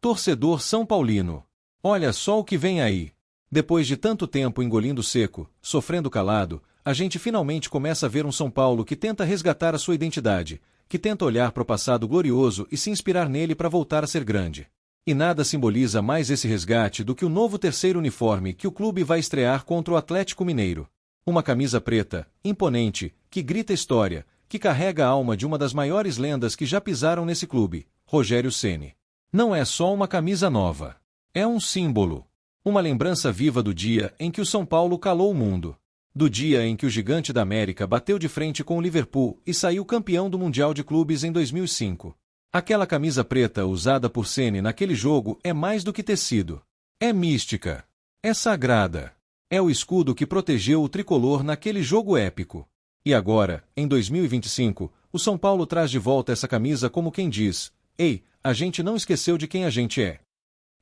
Torcedor São Paulino. Olha só o que vem aí. Depois de tanto tempo engolindo seco, sofrendo calado, a gente finalmente começa a ver um São Paulo que tenta resgatar a sua identidade, que tenta olhar para o passado glorioso e se inspirar nele para voltar a ser grande. E nada simboliza mais esse resgate do que o novo terceiro uniforme que o clube vai estrear contra o Atlético Mineiro. Uma camisa preta, imponente, que grita história, que carrega a alma de uma das maiores lendas que já pisaram nesse clube, Rogério Ceni. Não é só uma camisa nova. É um símbolo. Uma lembrança viva do dia em que o São Paulo calou o mundo. Do dia em que o gigante da América bateu de frente com o Liverpool e saiu campeão do Mundial de Clubes em 2005. Aquela camisa preta usada por Ceni naquele jogo é mais do que tecido. É mística. É sagrada. É o escudo que protegeu o tricolor naquele jogo épico. E agora, em 2025, o São Paulo traz de volta essa camisa como quem diz: ei, a gente não esqueceu de quem a gente é.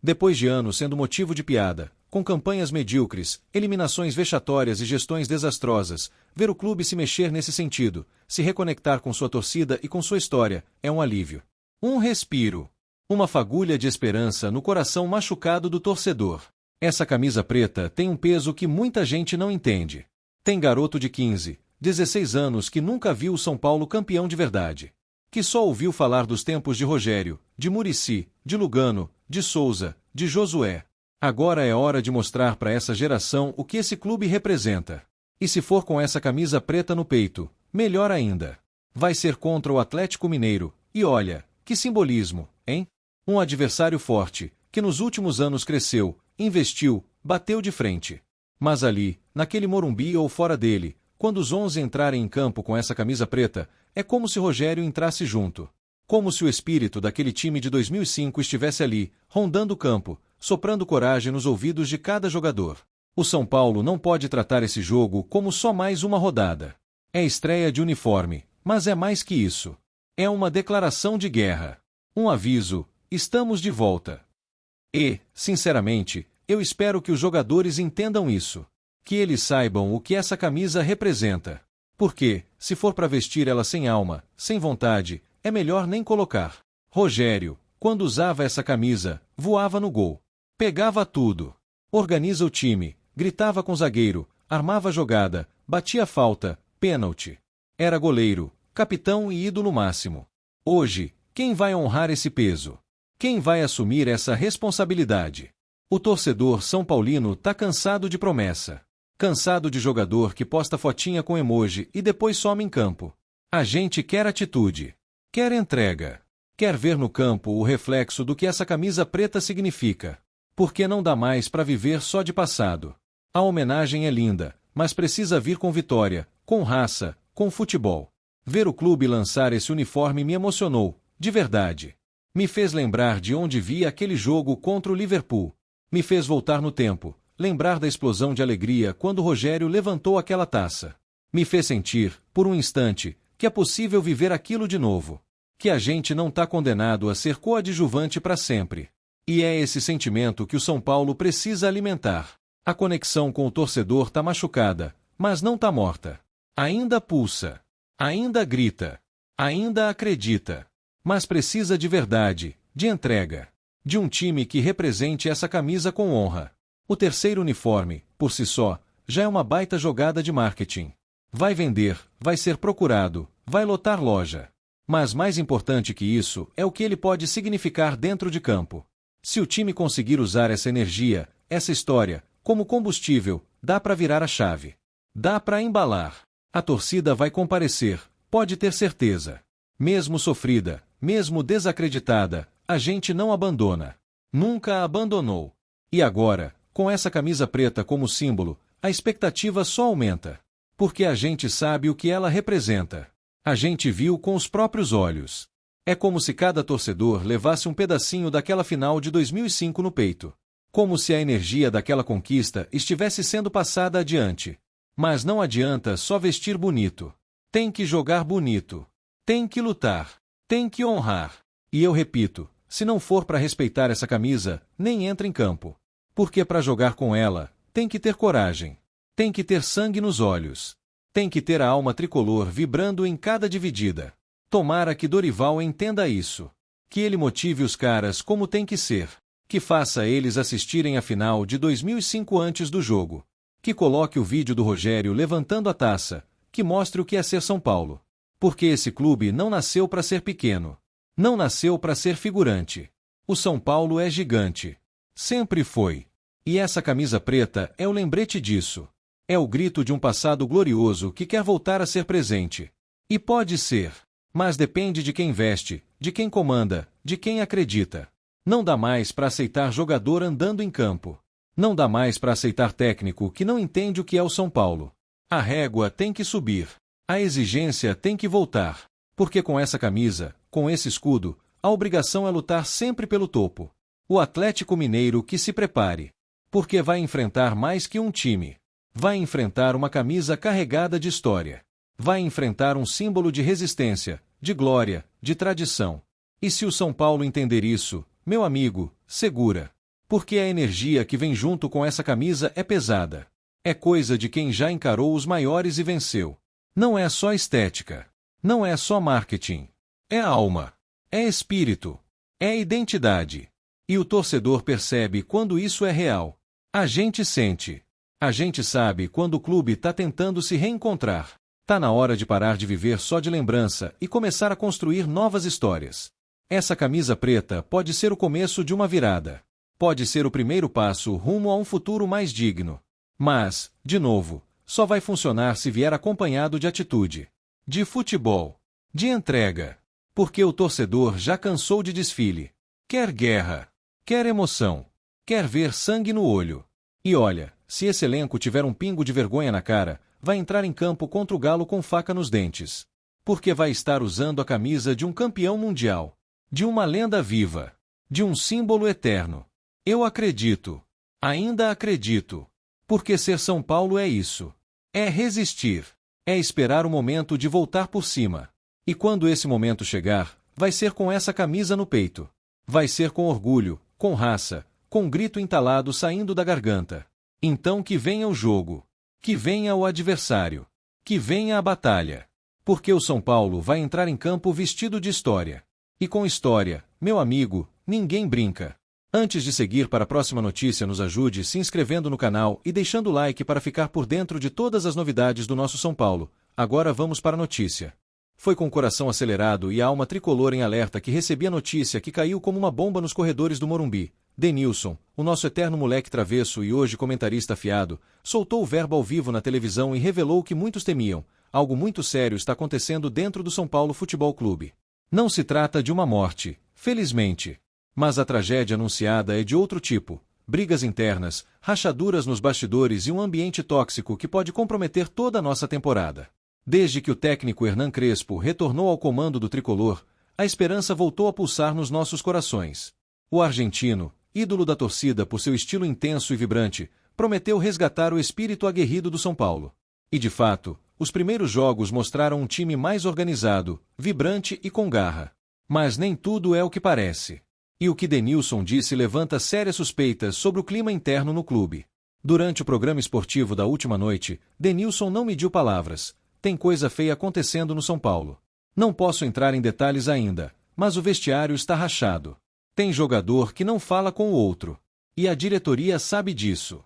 Depois de anos sendo motivo de piada, com campanhas medíocres, eliminações vexatórias e gestões desastrosas, ver o clube se mexer nesse sentido, se reconectar com sua torcida e com sua história, é um alívio. Um respiro. Uma fagulha de esperança no coração machucado do torcedor. Essa camisa preta tem um peso que muita gente não entende. Tem garoto de 15, 16 anos que nunca viu o São Paulo campeão de verdade. Que só ouviu falar dos tempos de Rogério, de Muricy, de Lugano, de Souza, de Josué. Agora é hora de mostrar para essa geração o que esse clube representa. E se for com essa camisa preta no peito, melhor ainda. Vai ser contra o Atlético Mineiro, e olha, que simbolismo, hein? Um adversário forte, que nos últimos anos cresceu, investiu, bateu de frente. Mas ali, naquele Morumbi ou fora dele, quando os 11 entrarem em campo com essa camisa preta, é como se Rogério entrasse junto. Como se o espírito daquele time de 2005 estivesse ali, rondando o campo, soprando coragem nos ouvidos de cada jogador. O São Paulo não pode tratar esse jogo como só mais uma rodada. É estreia de uniforme, mas é mais que isso. É uma declaração de guerra. Um aviso: estamos de volta. E, sinceramente, eu espero que os jogadores entendam isso. Que eles saibam o que essa camisa representa. Porque, se for para vestir ela sem alma, sem vontade, é melhor nem colocar. Rogério, quando usava essa camisa, voava no gol. Pegava tudo. Organiza o time, gritava com o zagueiro, armava a jogada, batia falta, pênalti. Era goleiro, capitão e ídolo máximo. Hoje, quem vai honrar esse peso? Quem vai assumir essa responsabilidade? O torcedor são paulino tá cansado de promessa. Cansado de jogador que posta fotinha com emoji e depois some em campo. A gente quer atitude. Quer entrega. Quer ver no campo o reflexo do que essa camisa preta significa. Porque não dá mais para viver só de passado. A homenagem é linda, mas precisa vir com vitória, com raça, com futebol. Ver o clube lançar esse uniforme me emocionou, de verdade. Me fez lembrar de onde vi aquele jogo contra o Liverpool. Me fez voltar no tempo, lembrar da explosão de alegria quando Rogério levantou aquela taça. Me fez sentir, por um instante, que é possível viver aquilo de novo. Que a gente não está condenado a ser coadjuvante para sempre. E é esse sentimento que o São Paulo precisa alimentar. A conexão com o torcedor está machucada, mas não está morta. Ainda pulsa. Ainda grita. Ainda acredita. Mas precisa de verdade, de entrega. De um time que represente essa camisa com honra. O terceiro uniforme, por si só, já é uma baita jogada de marketing. Vai vender, vai ser procurado, vai lotar loja. Mas mais importante que isso é o que ele pode significar dentro de campo. Se o time conseguir usar essa energia, essa história, como combustível, dá para virar a chave. Dá para embalar. A torcida vai comparecer, pode ter certeza. Mesmo sofrida, mesmo desacreditada, a gente não abandona. Nunca abandonou. E agora, com essa camisa preta como símbolo, a expectativa só aumenta. Porque a gente sabe o que ela representa. A gente viu com os próprios olhos. É como se cada torcedor levasse um pedacinho daquela final de 2005 no peito. Como se a energia daquela conquista estivesse sendo passada adiante. Mas não adianta só vestir bonito. Tem que jogar bonito. Tem que lutar. Tem que honrar. E eu repito, se não for para respeitar essa camisa, nem entra em campo. Porque para jogar com ela, tem que ter coragem. Tem que ter sangue nos olhos. Tem que ter a alma tricolor vibrando em cada dividida. Tomara que Dorival entenda isso. Que ele motive os caras como tem que ser. Que faça eles assistirem a final de 2005 antes do jogo. Que coloque o vídeo do Rogério levantando a taça. Que mostre o que é ser São Paulo. Porque esse clube não nasceu para ser pequeno. Não nasceu para ser figurante. O São Paulo é gigante. Sempre foi. E essa camisa preta é o lembrete disso. É o grito de um passado glorioso que quer voltar a ser presente. E pode ser. Mas depende de quem veste, de quem comanda, de quem acredita. Não dá mais para aceitar jogador andando em campo. Não dá mais para aceitar técnico que não entende o que é o São Paulo. A régua tem que subir. A exigência tem que voltar. Porque com essa camisa, com esse escudo, a obrigação é lutar sempre pelo topo. O Atlético Mineiro que se prepare. Porque vai enfrentar mais que um time. Vai enfrentar uma camisa carregada de história. Vai enfrentar um símbolo de resistência, de glória, de tradição. E se o São Paulo entender isso, meu amigo, segura. Porque a energia que vem junto com essa camisa é pesada. É coisa de quem já encarou os maiores e venceu. Não é só estética. Não é só marketing. É alma. É espírito. É identidade. E o torcedor percebe quando isso é real. A gente sente. A gente sabe quando o clube está tentando se reencontrar. Tá na hora de parar de viver só de lembrança e começar a construir novas histórias. Essa camisa preta pode ser o começo de uma virada. Pode ser o primeiro passo rumo a um futuro mais digno. Mas, de novo, só vai funcionar se vier acompanhado de atitude, de futebol, de entrega. Porque o torcedor já cansou de desfile. Quer guerra. Quer emoção. Quer ver sangue no olho. E olha, se esse elenco tiver um pingo de vergonha na cara, vai entrar em campo contra o Galo com faca nos dentes. Porque vai estar usando a camisa de um campeão mundial. De uma lenda viva. De um símbolo eterno. Eu acredito. Ainda acredito. Porque ser São Paulo é isso. É resistir. É esperar o momento de voltar por cima. E quando esse momento chegar, vai ser com essa camisa no peito. Vai ser com orgulho, com raça, com grito entalado saindo da garganta. Então que venha o jogo. Que venha o adversário. Que venha a batalha. Porque o São Paulo vai entrar em campo vestido de história. E com história, meu amigo, ninguém brinca. Antes de seguir para a próxima notícia, nos ajude se inscrevendo no canal e deixando o like para ficar por dentro de todas as novidades do nosso São Paulo. Agora vamos para a notícia. Foi com o coração acelerado e a alma tricolor em alerta que recebi a notícia que caiu como uma bomba nos corredores do Morumbi. Denilson, o nosso eterno moleque travesso e hoje comentarista afiado, soltou o verbo ao vivo na televisão e revelou o que muitos temiam. Algo muito sério está acontecendo dentro do São Paulo Futebol Clube. Não se trata de uma morte, felizmente. Mas a tragédia anunciada é de outro tipo. Brigas internas, rachaduras nos bastidores e um ambiente tóxico que pode comprometer toda a nossa temporada. Desde que o técnico Hernan Crespo retornou ao comando do tricolor, a esperança voltou a pulsar nos nossos corações. O argentino, ídolo da torcida por seu estilo intenso e vibrante, prometeu resgatar o espírito aguerrido do São Paulo. E de fato, os primeiros jogos mostraram um time mais organizado, vibrante e com garra. Mas nem tudo é o que parece. E o que Denilson disse levanta sérias suspeitas sobre o clima interno no clube. Durante o programa esportivo da última noite, Denilson não mediu palavras. Tem coisa feia acontecendo no São Paulo. Não posso entrar em detalhes ainda, mas o vestiário está rachado. Tem jogador que não fala com o outro. E a diretoria sabe disso.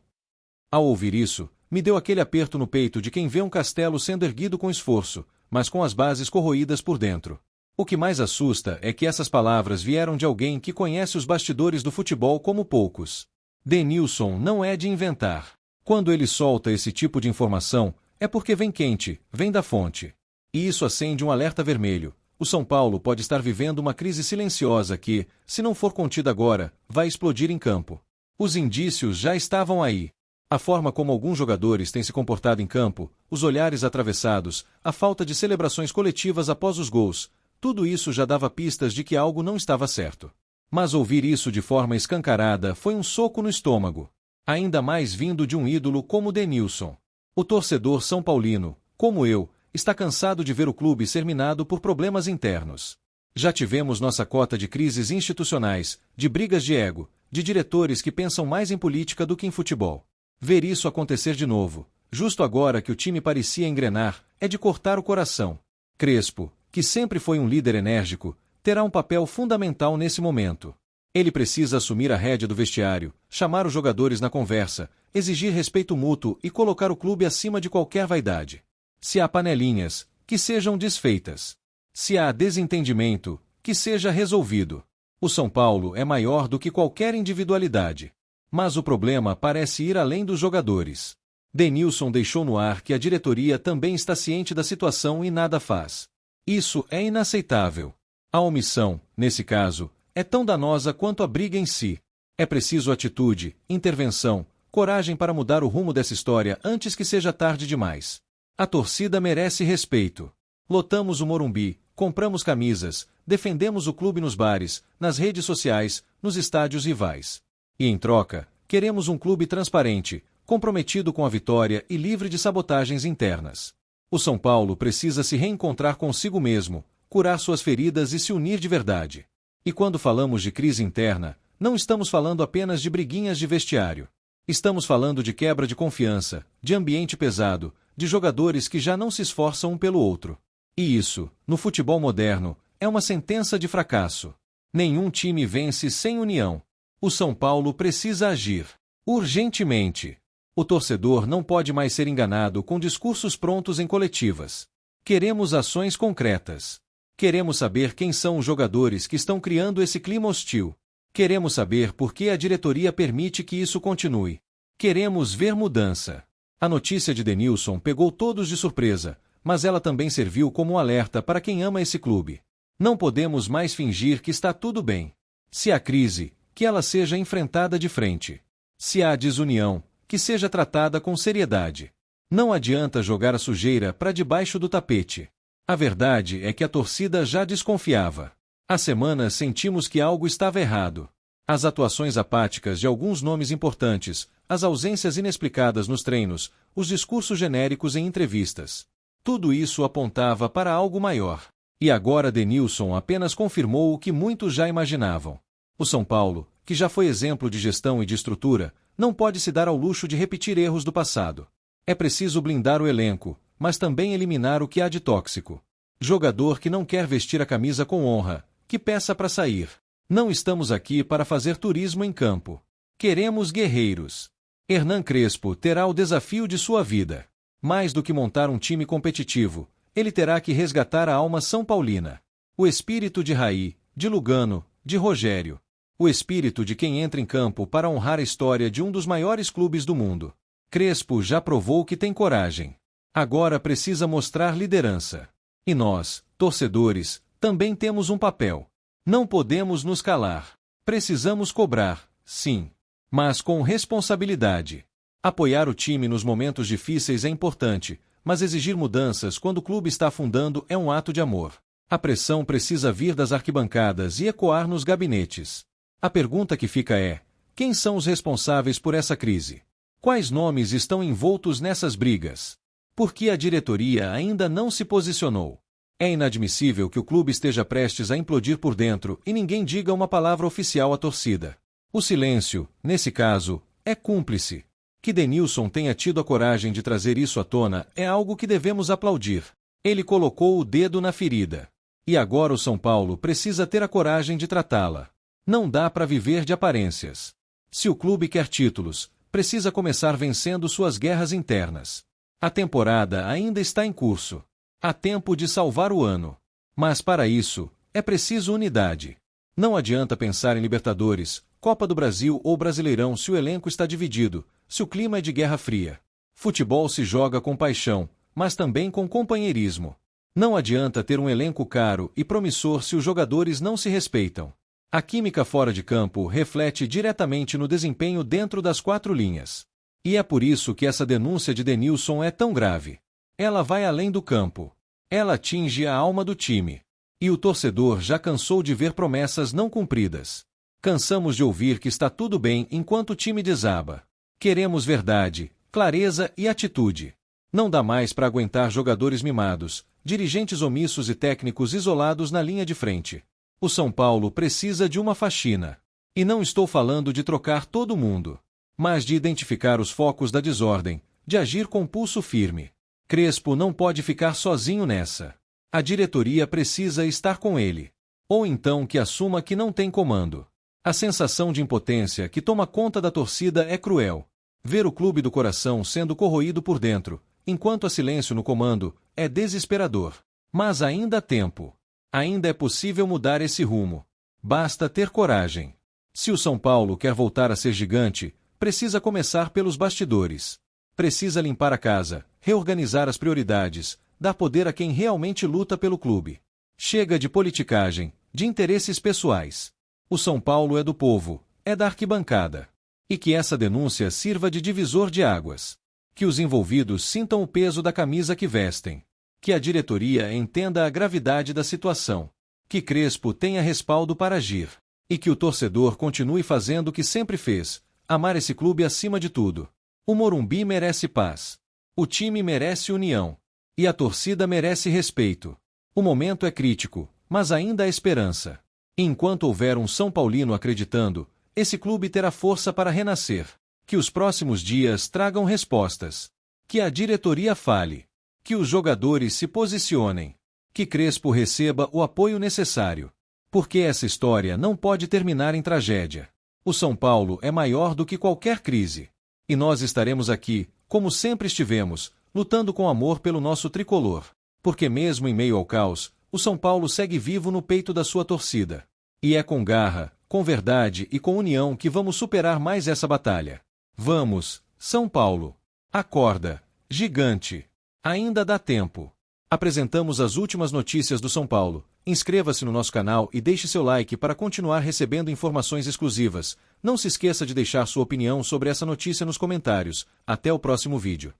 Ao ouvir isso, me deu aquele aperto no peito de quem vê um castelo sendo erguido com esforço, mas com as bases corroídas por dentro. O que mais assusta é que essas palavras vieram de alguém que conhece os bastidores do futebol como poucos. Denilson não é de inventar. Quando ele solta esse tipo de informação, é porque vem quente, vem da fonte. E isso acende um alerta vermelho. O São Paulo pode estar vivendo uma crise silenciosa que, se não for contida agora, vai explodir em campo. Os indícios já estavam aí. A forma como alguns jogadores têm se comportado em campo, os olhares atravessados, a falta de celebrações coletivas após os gols, tudo isso já dava pistas de que algo não estava certo. Mas ouvir isso de forma escancarada foi um soco no estômago. Ainda mais vindo de um ídolo como Denilson. O torcedor são paulino, como eu, está cansado de ver o clube ser minado por problemas internos. Já tivemos nossa cota de crises institucionais, de brigas de ego, de diretores que pensam mais em política do que em futebol. Ver isso acontecer de novo, justo agora que o time parecia engrenar, é de cortar o coração. Crespo, que sempre foi um líder enérgico, terá um papel fundamental nesse momento. Ele precisa assumir a rédea do vestiário, chamar os jogadores na conversa, exigir respeito mútuo e colocar o clube acima de qualquer vaidade. Se há panelinhas, que sejam desfeitas. Se há desentendimento, que seja resolvido. O São Paulo é maior do que qualquer individualidade. Mas o problema parece ir além dos jogadores. Denilson deixou no ar que a diretoria também está ciente da situação e nada faz. Isso é inaceitável. A omissão, nesse caso, é tão danosa quanto a briga em si. É preciso atitude, intervenção, coragem para mudar o rumo dessa história antes que seja tarde demais. A torcida merece respeito. Lotamos o Morumbi, compramos camisas, defendemos o clube nos bares, nas redes sociais, nos estádios rivais. E em troca, queremos um clube transparente, comprometido com a vitória e livre de sabotagens internas. O São Paulo precisa se reencontrar consigo mesmo, curar suas feridas e se unir de verdade. E quando falamos de crise interna, não estamos falando apenas de briguinhas de vestiário. Estamos falando de quebra de confiança, de ambiente pesado, de jogadores que já não se esforçam um pelo outro. E isso, no futebol moderno, é uma sentença de fracasso. Nenhum time vence sem união. O São Paulo precisa agir. Urgentemente. O torcedor não pode mais ser enganado com discursos prontos em coletivas. Queremos ações concretas. Queremos saber quem são os jogadores que estão criando esse clima hostil. Queremos saber por que a diretoria permite que isso continue. Queremos ver mudança. A notícia de Denilson pegou todos de surpresa, mas ela também serviu como um alerta para quem ama esse clube. Não podemos mais fingir que está tudo bem. Se há crise, que ela seja enfrentada de frente. Se há desunião, que seja tratada com seriedade. Não adianta jogar a sujeira para debaixo do tapete. A verdade é que a torcida já desconfiava. Há semanas sentimos que algo estava errado. As atuações apáticas de alguns nomes importantes, as ausências inexplicadas nos treinos, os discursos genéricos em entrevistas. Tudo isso apontava para algo maior. E agora Denilson apenas confirmou o que muitos já imaginavam. O São Paulo, que já foi exemplo de gestão e de estrutura, não pode se dar ao luxo de repetir erros do passado. É preciso blindar o elenco, mas também eliminar o que há de tóxico. Jogador que não quer vestir a camisa com honra, que peça para sair. Não estamos aqui para fazer turismo em campo. Queremos guerreiros. Hernan Crespo terá o desafio de sua vida. Mais do que montar um time competitivo, ele terá que resgatar a alma são paulina. O espírito de Raí, de Lugano, de Rogério. O espírito de quem entra em campo para honrar a história de um dos maiores clubes do mundo. Crespo já provou que tem coragem. Agora precisa mostrar liderança. E nós, torcedores, também temos um papel. Não podemos nos calar. Precisamos cobrar, sim. Mas com responsabilidade. Apoiar o time nos momentos difíceis é importante, mas exigir mudanças quando o clube está afundando é um ato de amor. A pressão precisa vir das arquibancadas e ecoar nos gabinetes. A pergunta que fica é: quem são os responsáveis por essa crise? Quais nomes estão envoltos nessas brigas? Por que a diretoria ainda não se posicionou? É inadmissível que o clube esteja prestes a implodir por dentro e ninguém diga uma palavra oficial à torcida. O silêncio, nesse caso, é cúmplice. Que Denilson tenha tido a coragem de trazer isso à tona é algo que devemos aplaudir. Ele colocou o dedo na ferida. E agora o São Paulo precisa ter a coragem de tratá-la. Não dá para viver de aparências. Se o clube quer títulos, precisa começar vencendo suas guerras internas. A temporada ainda está em curso. Há tempo de salvar o ano. Mas para isso, é preciso unidade. Não adianta pensar em Libertadores, Copa do Brasil ou Brasileirão se o elenco está dividido, se o clima é de guerra fria. Futebol se joga com paixão, mas também com companheirismo. Não adianta ter um elenco caro e promissor se os jogadores não se respeitam. A química fora de campo reflete diretamente no desempenho dentro das quatro linhas. E é por isso que essa denúncia de Denilson é tão grave. Ela vai além do campo. Ela atinge a alma do time. E o torcedor já cansou de ver promessas não cumpridas. Cansamos de ouvir que está tudo bem enquanto o time desaba. Queremos verdade, clareza e atitude. Não dá mais para aguentar jogadores mimados, dirigentes omissos e técnicos isolados na linha de frente. O São Paulo precisa de uma faxina. E não estou falando de trocar todo mundo, mas de identificar os focos da desordem, de agir com pulso firme. Crespo não pode ficar sozinho nessa. A diretoria precisa estar com ele. Ou então que assuma que não tem comando. A sensação de impotência que toma conta da torcida é cruel. Ver o clube do coração sendo corroído por dentro, enquanto há silêncio no comando, é desesperador. Mas ainda há tempo. Ainda é possível mudar esse rumo. Basta ter coragem. Se o São Paulo quer voltar a ser gigante, precisa começar pelos bastidores. Precisa limpar a casa, reorganizar as prioridades, dar poder a quem realmente luta pelo clube. Chega de politicagem, de interesses pessoais. O São Paulo é do povo, é da arquibancada. E que essa denúncia sirva de divisor de águas. Que os envolvidos sintam o peso da camisa que vestem. Que a diretoria entenda a gravidade da situação. Que Crespo tenha respaldo para agir. E que o torcedor continue fazendo o que sempre fez, amar esse clube acima de tudo. O Morumbi merece paz. O time merece união. E a torcida merece respeito. O momento é crítico, mas ainda há esperança. E enquanto houver um São Paulino acreditando, esse clube terá força para renascer. Que os próximos dias tragam respostas. Que a diretoria fale. Que os jogadores se posicionem. Que Crespo receba o apoio necessário. Porque essa história não pode terminar em tragédia. O São Paulo é maior do que qualquer crise. E nós estaremos aqui, como sempre estivemos, lutando com amor pelo nosso tricolor. Porque mesmo em meio ao caos, o São Paulo segue vivo no peito da sua torcida. E é com garra, com verdade e com união que vamos superar mais essa batalha. Vamos, São Paulo! Acorda, gigante! Ainda dá tempo. Apresentamos as últimas notícias do São Paulo. Inscreva-se no nosso canal e deixe seu like para continuar recebendo informações exclusivas. Não se esqueça de deixar sua opinião sobre essa notícia nos comentários. Até o próximo vídeo.